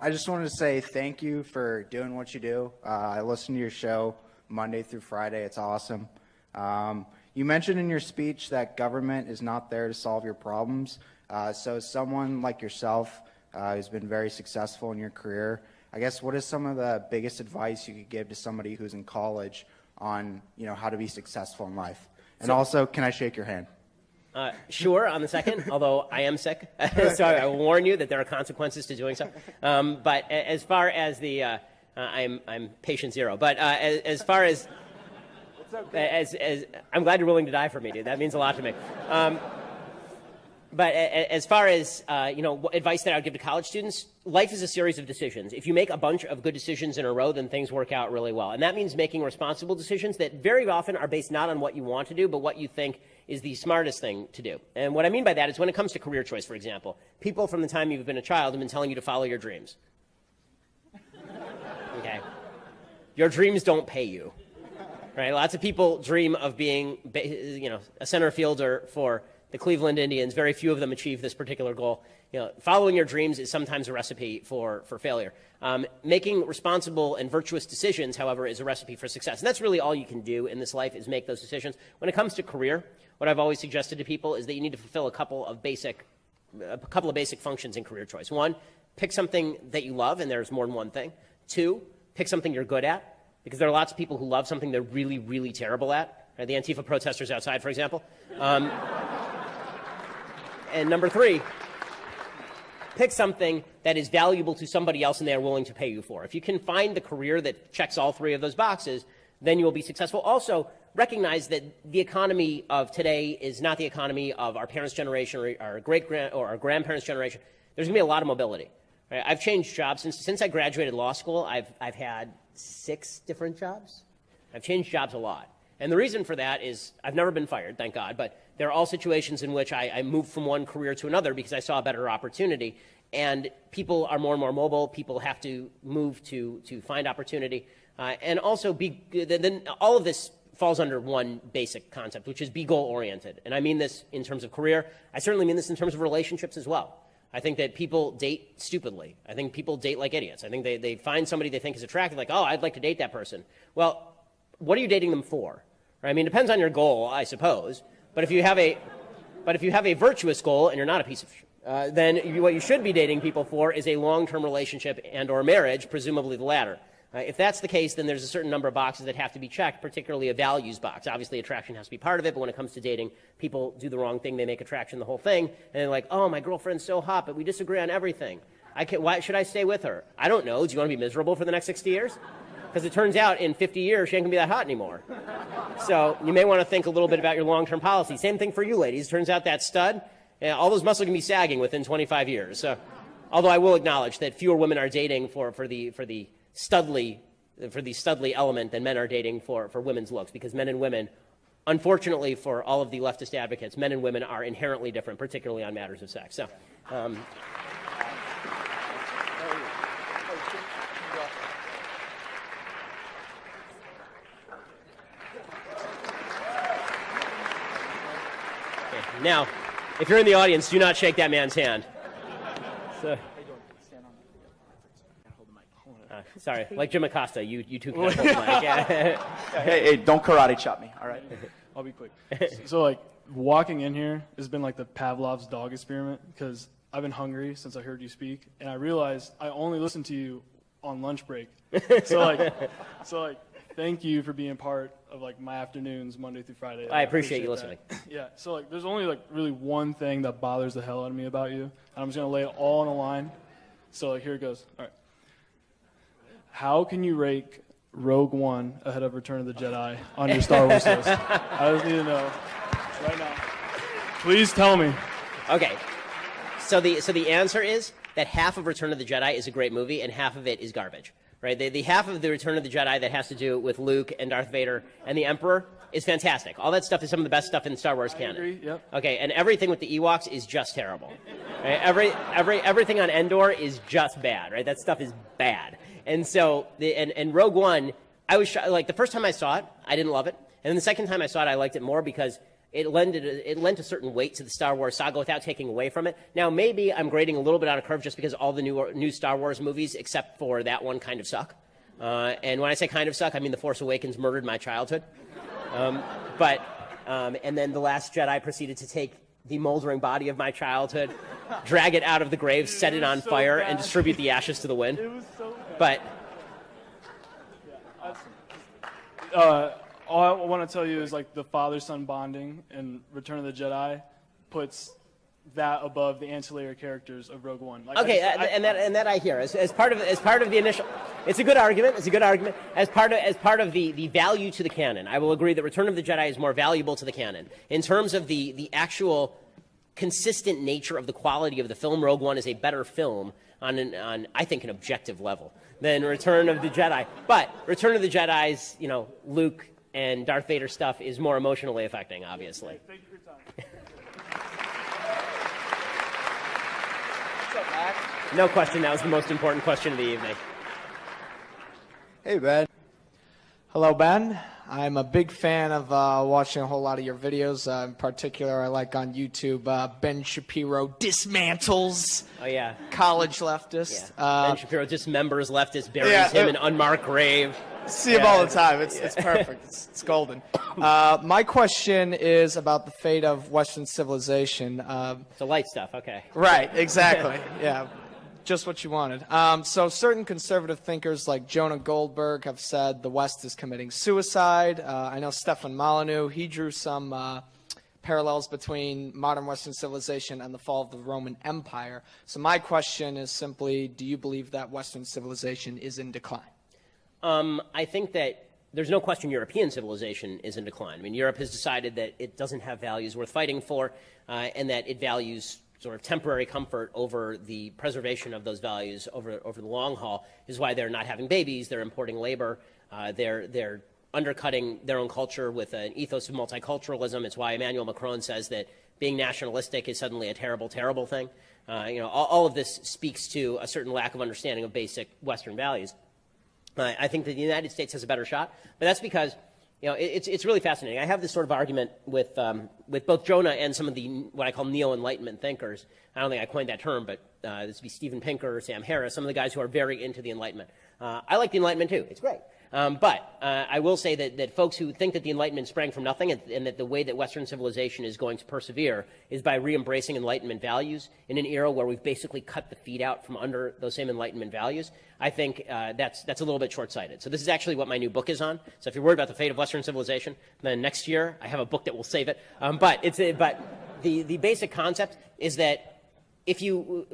I just wanted to say thank you for doing what you do. I listen to your show Monday through Friday. It's awesome. You mentioned in your speech that government is not there to solve your problems. So someone like yourself who's been very successful in your career, I guess what is some of the biggest advice you could give to somebody who's in college on, how to be successful in life? And also, can I shake your hand? Sure, on the second, although I am sick. So I will warn you that there are consequences to doing so. But as far as the, I'm patient zero. But as far as, as I'm glad you're willing to die for me, dude. That means a lot to me. But as far as, advice that I would give to college students, life is a series of decisions. If you make a bunch of good decisions in a row, then things work out really well. And that means making responsible decisions that very often are based not on what you want to do, but what you think is the smartest thing to do. And what I mean by that is when it comes to career choice, for example, people from the time you've been a child have been telling you to follow your dreams. Okay? Your dreams don't pay you. Right? Lots of people dream of being, a center fielder for the Cleveland Indians. Very few of them achieve this particular goal. Following your dreams is sometimes a recipe for failure. Making responsible and virtuous decisions, however, is a recipe for success. And that's really all you can do in this life is make those decisions. When it comes to career, what I've always suggested to people is that you need to fulfill a couple of basic functions in career choice. One, pick something that you love, and there's more than one thing. Two, pick something you're good at, because there are lots of people who love something they're really, really terrible at. Right? The Antifa protesters outside, for example. And number three, pick something that is valuable to somebody else and they are willing to pay you for. If you can find the career that checks all three of those boxes, then you will be successful. Also, recognize that the economy of today is not the economy of our parents' generation or our grandparents' generation. There's going to be a lot of mobility. Right? I've changed jobs. Since I graduated law school, I've had 6 different jobs. I've changed jobs a lot. And the reason for that is I've never been fired, thank God, but there are all situations in which I moved from one career to another because I saw a better opportunity. And people are more and more mobile. People have to move to find opportunity. And also, then all of this falls under one basic concept, which is be goal-oriented. And I mean this in terms of career. I certainly mean this in terms of relationships as well. I think that people date stupidly. I think people date like idiots. I think they find somebody they think is attractive, like, oh, I'd like to date that person. Well, what are you dating them for? Right? I mean, it depends on your goal, I suppose. But if you have a virtuous goal and you're not a piece of then what you should be dating people for is a long-term relationship and or marriage, presumably the latter. If that's the case, then there's a certain number of boxes that have to be checked, particularly a values box. Obviously, attraction has to be part of it, but when it comes to dating, people do the wrong thing. They make attraction the whole thing, and they're like, oh, my girlfriend's so hot, but we disagree on everything. Why should I stay with her? I don't know. Do you want to be miserable for the next 60 years? Because it turns out in 50 years, she ain't going to be that hot anymore. So you may want to think a little bit about your long-term policy. Same thing for you ladies. Turns out that stud, all those muscles can be sagging within 25 years. So, although I will acknowledge that fewer women are dating for the studly element than men are dating for women's looks, because men and women, unfortunately for all of the leftist advocates, men and women are inherently different, particularly on matters of sex. So. Now, if you're in the audience, do not shake that man's hand. So, sorry, like Jim Acosta, you too can hold the mic. Hey, don't karate chop me, all right? I'll be quick. So, walking in here has been like the Pavlov's dog experiment, because I've been hungry since I heard you speak, and I realized I only listen to you on lunch break. So, thank you for being part of my afternoons Monday through Friday. I appreciate you listening. Yeah, so there's only really one thing that bothers the hell out of me about you, and I'm just gonna lay it all on the line. So here it goes. All right. How can you rank Rogue One ahead of Return of the Jedi on your Star Wars list? I just need to know right now. Please tell me. Okay. So the answer is that half of Return of the Jedi is a great movie and half of it is garbage. Right? The half of the Return of the Jedi that has to do with Luke and Darth Vader and the Emperor is fantastic. All that stuff is some of the best stuff in Star Wars canon. I agree, yep. Okay, and everything with the Ewoks is just terrible. Right? Everything on Endor is just bad. Right? That stuff is bad. And so and Rogue One, I was the first time I saw it, I didn't love it, and then the second time I saw it, I liked it more because it lent a certain weight to the Star Wars saga without taking away from it. Now, maybe I'm grading a little bit on a curve just because all the new Star Wars movies, except for that one, kind of suck. And when I say kind of suck, I mean The Force Awakens murdered my childhood. And then The Last Jedi proceeded to take the moldering body of my childhood, drag it out of the grave, set it on fire, and distribute the ashes to the wind. It was so bad. But all I want to tell you is like the father-son bonding in Return of the Jedi puts that above the ancillary characters of Rogue One. Like, okay, and that I hear as part of the initial. It's a good argument. It's a good argument as part of the value to the canon. I will agree that Return of the Jedi is more valuable to the canon in terms of the actual consistent nature of the quality of the film. Rogue One is a better film on I think an objective level than Return of the Jedi. But Return of the Jedi's Luke and Darth Vader stuff is more emotionally affecting, obviously. Thank you for your time. What's up, Mac? No question, that was the most important question of the evening. Hey, Ben. Hello, Ben. I'm a big fan of watching a whole lot of your videos. In particular, I like on YouTube Ben Shapiro dismantles college leftist. Yeah. Ben Shapiro dismembers leftists, buries him in unmarked grave. See him all the time. It's perfect. It's golden. My question is about the fate of Western civilization. It's the light stuff, okay. Right, exactly. Yeah, just what you wanted. So certain conservative thinkers like Jonah Goldberg have said the West is committing suicide. I know Stefan Molyneux, he drew some parallels between modern Western civilization and the fall of the Roman Empire. So my question is simply, do you believe that Western civilization is in decline? I think that there's no question European civilization is in decline. I mean, Europe has decided that it doesn't have values worth fighting for, and that it values sort of temporary comfort over the preservation of those values over the long haul. Is why they're not having babies, they're importing labor, they're undercutting their own culture with an ethos of multiculturalism. It's why Emmanuel Macron says that being nationalistic is suddenly a terrible, terrible thing. All of this speaks to a certain lack of understanding of basic Western values. I think that the United States has a better shot, but that's because it's really fascinating. I have this sort of argument with both Jonah and some of the what I call neo-Enlightenment thinkers. I don't think I coined that term, but this would be Steven Pinker, Sam Harris, some of the guys who are very into the Enlightenment. I like the Enlightenment too; it's great. But I will say that folks who think that the Enlightenment sprang from nothing and that the way that Western civilization is going to persevere is by re-embracing Enlightenment values in an era where we've basically cut the feet out from under those same Enlightenment values, I think that's a little bit short-sighted. So this is actually what my new book is on. So if you're worried about the fate of Western civilization, then next year I have a book that will save it. But the basic concept is that if you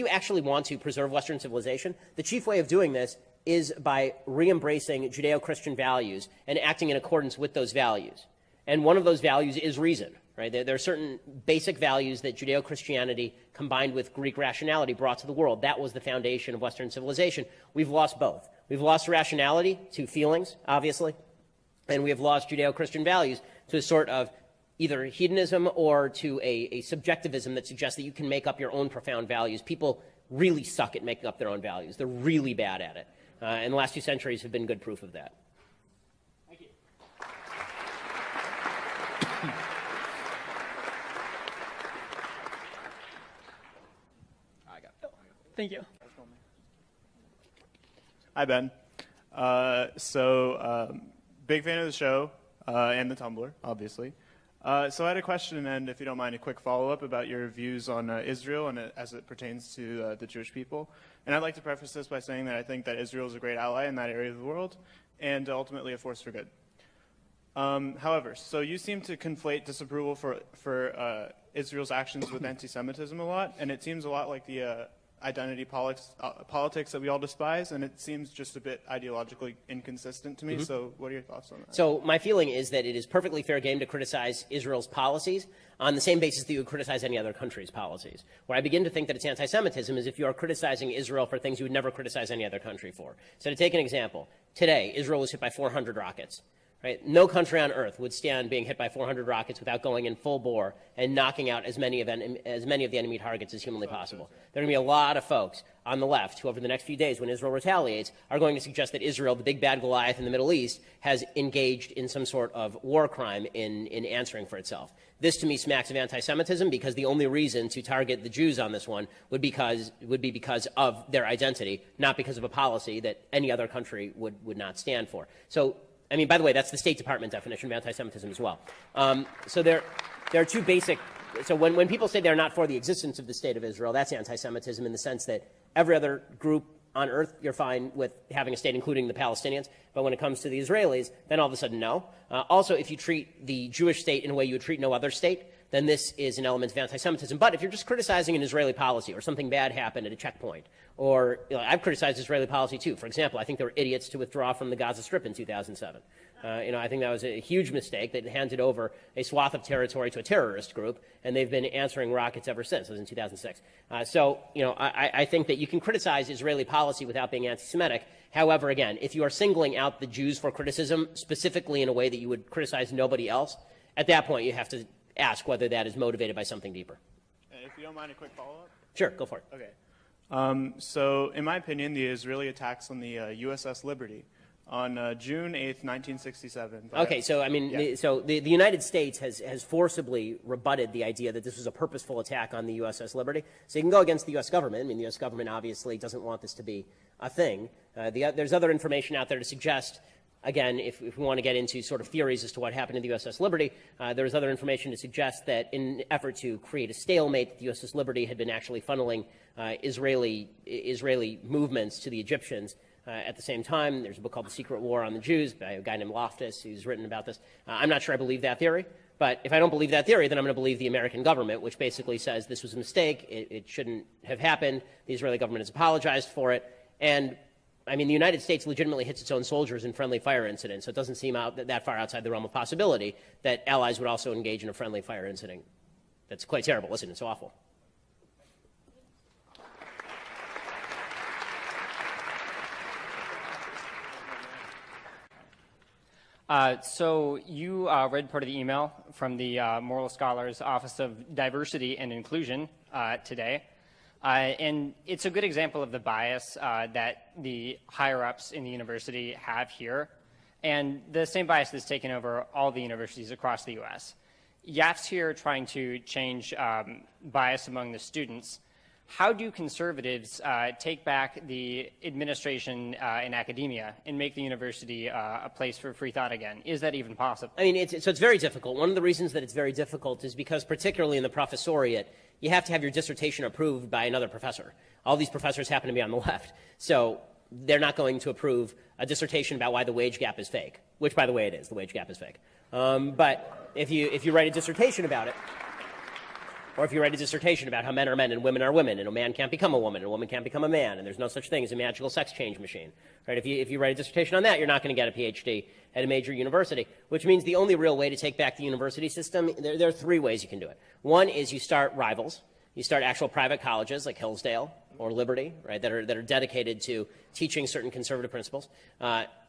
actually want to preserve Western civilization, the chief way of doing this is by re-embracing Judeo-Christian values and acting in accordance with those values. And one of those values is reason, right? There are certain basic values that Judeo-Christianity combined with Greek rationality brought to the world. That was the foundation of Western civilization. We've lost both. We've lost rationality to feelings, obviously, and we have lost Judeo-Christian values to a sort of either hedonism or to a subjectivism that suggests that you can make up your own profound values. People really suck at making up their own values. They're really bad at it. And the last 2 centuries have been good proof of that. Thank you. Thank you. Hi, Ben. Big fan of the show and the Tumblr, obviously. So I had a question, and if you don't mind, a quick follow-up about your views on Israel and as it pertains to the Jewish people. And I'd like to preface this by saying that I think that Israel is a great ally in that area of the world and ultimately a force for good. However, so you seem to conflate disapproval for Israel's actions with anti-Semitism a lot, and it seems a lot like the identity politics that we all despise, and it seems just a bit ideologically inconsistent to me. So what are your thoughts on that? So my feeling is that it is perfectly fair game to criticize Israel's policies on the same basis that you would criticize any other country's policies. Where I begin to think that it's anti-Semitism is if you are criticizing Israel for things you would never criticize any other country for. So to take an example, today Israel was hit by 400 rockets. Right? No country on earth would stand being hit by 400 rockets without going in full bore and knocking out as many of the enemy targets as humanly possible. There are going to be a lot of folks on the left who, over the next few days, when Israel retaliates, are going to suggest that Israel, the big bad Goliath in the Middle East, has engaged in some sort of war crime in answering for itself. This, to me, smacks of anti-Semitism, because the only reason to target the Jews on this one would be because of their identity, not because of a policy that any other country would not stand for. So, I mean, by the way, that's the State Department definition of anti-Semitism as well. So there are two basic. So when people say they're not for the existence of the State of Israel, that's anti-Semitism in the sense that every other group on earth, you're fine with having a state, including the Palestinians. But when it comes to the Israelis, then all of a sudden, no. Also, if you treat the Jewish state in a way you would treat no other state, then this is an element of anti-Semitism. But if you're just criticizing an Israeli policy, or something bad happened at a checkpoint, or I've criticized Israeli policy too. For example, I think they were idiots to withdraw from the Gaza Strip in 2007. I think that was a huge mistake that handed over a swath of territory to a terrorist group, and they've been answering rockets ever since. It was in 2006. I think that you can criticize Israeli policy without being anti-Semitic. However, again, if you are singling out the Jews for criticism, specifically in a way that you would criticize nobody else, at that point you have to ask whether that is motivated by something deeper. If you don't mind a quick follow-up? Sure, go for it. Okay. So, in my opinion, the Israeli attacks on the USS Liberty on June 8th, 1967. Okay, so I mean, yeah. the United States has forcibly rebutted the idea that this was a purposeful attack on the USS Liberty. So you can go against the U.S. government. I mean, the U.S. government obviously doesn't want this to be a thing. There's other information out there to suggest, again, if we want to get into sort of theories as to what happened to the USS Liberty, there's other information to suggest that in an effort to create a stalemate, the USS Liberty had been actually funneling Israeli movements to the Egyptians. At the same time, there's a book called The Secret War on the Jews by a guy named Loftus who's written about this. I'm not sure I believe that theory, but if I don't believe that theory, then I'm going to believe the American government, which basically says this was a mistake, it shouldn't have happened, the Israeli government has apologized for it, and I mean, the United States legitimately hits its own soldiers in friendly fire incidents, so it doesn't seem that far outside the realm of possibility that allies would also engage in a friendly fire incident. That's quite terrible, isn't it? It's awful. So you read part of the email from the Moral Scholars Office of Diversity and Inclusion today. And it's a good example of the bias that the higher-ups in the university have here. And the same bias is taken over all the universities across the U.S. YAF's here trying to change bias among the students. How do conservatives take back the administration in academia and make the university a place for free thought again? Is that even possible? I mean, it's very difficult. One of the reasons that it's very difficult is because, particularly in the professoriate, you have to have your dissertation approved by another professor. All these professors happen to be on the left. So they're not going to approve a dissertation about why the wage gap is fake, which, by the way, it is. The wage gap is fake. But if you write a dissertation about it, or if you write a dissertation about how men are men and women are women, and a man can't become a woman, and a woman can't become a man, and there's no such thing as a magical sex change machine, right? If you write a dissertation on that, you're not going to get a PhD at a major university, which means the only real way to take back the university system, there are three ways you can do it. One is you start rivals. You start actual private colleges like Hillsdale or Liberty, right, that are dedicated to teaching certain conservative principles.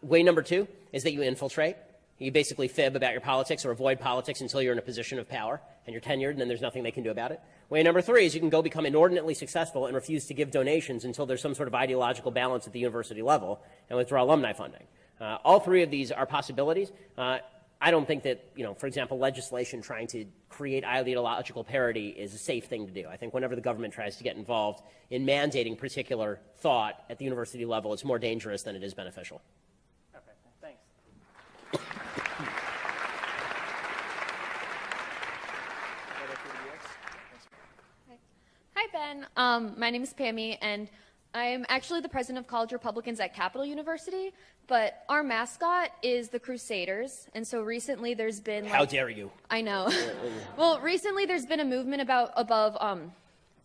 Way number two is that you infiltrate. You basically fib about your politics or avoid politics until you're in a position of power and you're tenured, and then there's nothing they can do about it. Way number three is you can go become inordinately successful and refuse to give donations until there's some sort of ideological balance at the university level and withdraw alumni funding. All three of these are possibilities. I don't think that, for example, legislation trying to create ideological parity is a safe thing to do. I think whenever the government tries to get involved in mandating particular thought at the university level, it's more dangerous than it is beneficial. Okay, thanks. Hi, Ben. My name is Pammy, and I'm actually the president of College Republicans at Capital University, but our mascot is the Crusaders, and so recently there's been How dare you? I know. Well, recently there's been a movement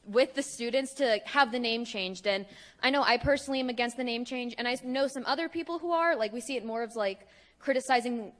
with the students to have the name changed, and I know I personally am against the name change, and I know some other people who are. Like, we see it more of like criticizing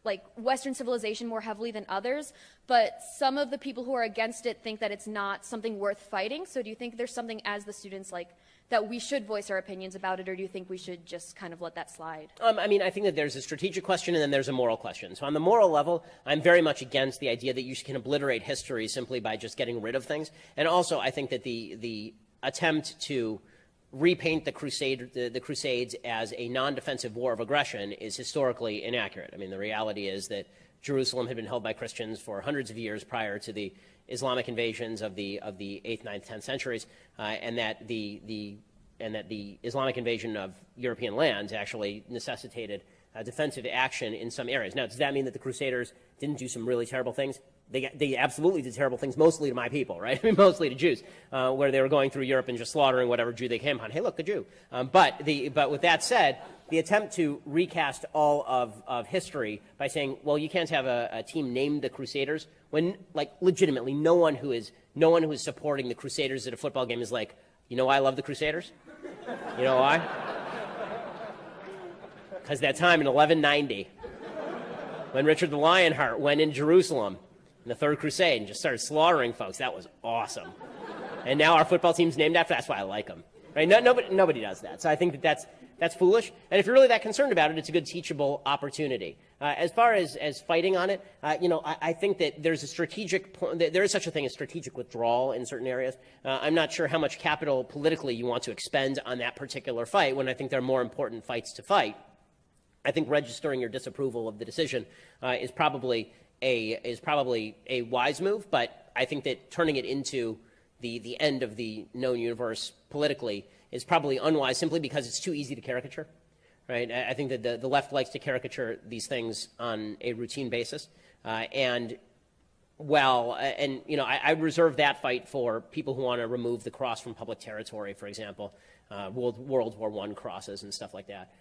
like Western civilization more heavily than others, but some of the people who are against it think that it's not something worth fighting. So do you think there's something as the students like that we should voice our opinions about it, or do you think we should just kind of let that slide? I mean, I think that there's a strategic question and then there's a moral question. So on the moral level, I'm very much against the idea that you can obliterate history simply by just getting rid of things. And also, I think that the attempt to repaint the Crusades as a non-defensive war of aggression is historically inaccurate. I mean, the reality is that Jerusalem had been held by Christians for hundreds of years prior to the Islamic invasions of the 8th, 9th, 10th centuries, and that the Islamic invasion of European lands actually necessitated defensive action in some areas. Now, does that mean that the Crusaders didn't do some really terrible things? They absolutely did terrible things, mostly to my people, right? I mean, mostly to Jews, where they were going through Europe and just slaughtering whatever Jew they came upon. Hey, look, a Jew. But with that said, the attempt to recast all of history by saying, well, you can't have a team named the Crusaders, when, like, legitimately no one who is supporting the Crusaders at a football game is like, you know why I love the Crusaders? You know why? Because that time in 1190, when Richard the Lionheart went in Jerusalem in the Third Crusade and just started slaughtering folks, that was awesome. And now our football team's named after. That's why I like them. Right? Nobody does that. So I think that's foolish. And if you're really that concerned about it, it's a good teachable opportunity. As far as fighting on it, I think that there's a strategic there is such a thing as strategic withdrawal in certain areas. I'm not sure how much capital politically you want to expend on that particular fight when I think there are more important fights to fight. I think registering your disapproval of the decision is probably a wise move, but I think that turning it into the end of the known universe politically is probably unwise simply because it's too easy to caricature. Right? I think that the left likes to caricature these things on a routine basis, I reserve that fight for people who want to remove the cross from public territory, for example, World War I crosses and stuff like that.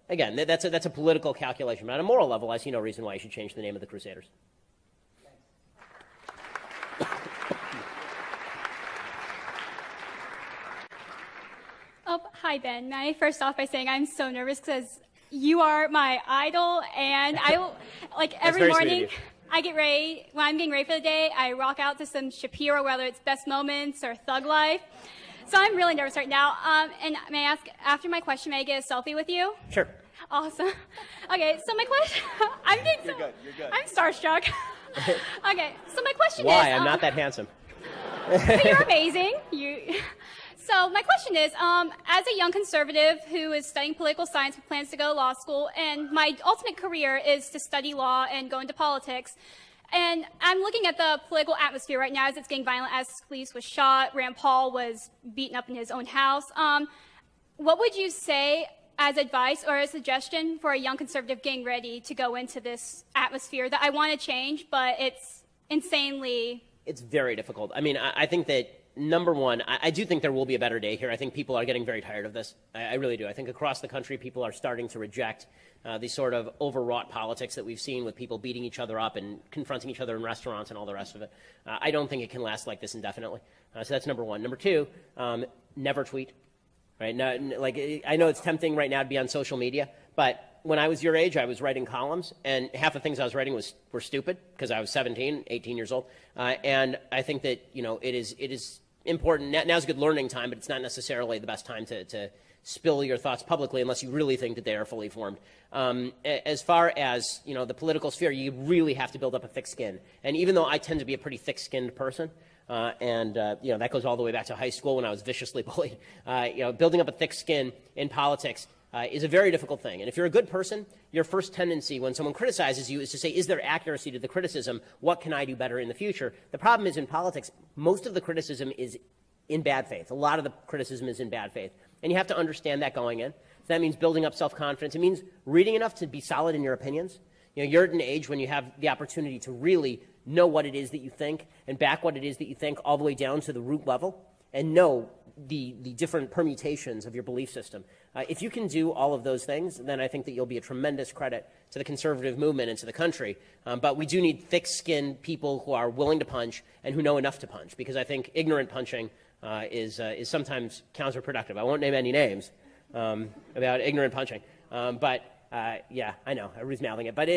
Again, that's a political calculation. But on a moral level, I see no reason why you should change the name of the Crusaders. Oh, hi, Ben. May I first off by saying I'm so nervous because you are my idol, and I like every morning I get ready. When I'm getting ready for the day, I rock out to some Shapiro, whether it's Best Moments or Thug Life. So I'm really nervous right now. And may I ask, after my question, may I get a selfie with you? Sure. Awesome. Okay, so my question, You're good. I'm starstruck. Okay, so my question is... Why? I'm not that handsome. But you're amazing. So my question is, as a young conservative who is studying political science with plans to go to law school, and my ultimate career is to study law and go into politics, and I'm looking at the political atmosphere right now as it's getting violent, as Scalise was shot, Rand Paul was beaten up in his own house. What would you say as advice or a suggestion for a young conservative getting ready to go into this atmosphere that I want to change, but it's insanely... It's very difficult. I mean, I think that, number one, I do think there will be a better day here. I think people are getting very tired of this. I really do. I think across the country, people are starting to reject the sort of overwrought politics that we've seen with people beating each other up and confronting each other in restaurants and all the rest of it. I don't think it can last like this indefinitely. So that's number one. Number two, never tweet. Right? Now, like, I know it's tempting right now to be on social media, but when I was your age, I was writing columns, and half the things I was writing were stupid because I was 17, 18 years old. And I think that, it is important. Now's a good learning time, but it's not necessarily the best time to spill your thoughts publicly unless you really think that they are fully formed. As far as, the political sphere, you really have to build up a thick skin. And even though I tend to be a pretty thick-skinned person, that goes all the way back to high school when I was viciously bullied, building up a thick skin in politics is a very difficult thing. And if you're a good person, your first tendency when someone criticizes you is to say, is there accuracy to the criticism? What can I do better in the future? The problem is in politics, most of the criticism is in bad faith. A lot of the criticism is in bad faith. And you have to understand that going in. So that means building up self-confidence. It means reading enough to be solid in your opinions. You're at an age when you have the opportunity to really know what it is that you think and back what it is that you think all the way down to the root level and know the different permutations of your belief system. If you can do all of those things, then I think that you'll be a tremendous credit to the conservative movement and to the country. But we do need thick-skinned people who are willing to punch and who know enough to punch, because I think ignorant punching is sometimes counterproductive. I won't name any names about ignorant punching. Yeah, I know, everybody's mouthing it. But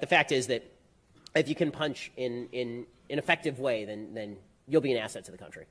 the fact is that if you can punch in an effective way, then you'll be an asset to the country.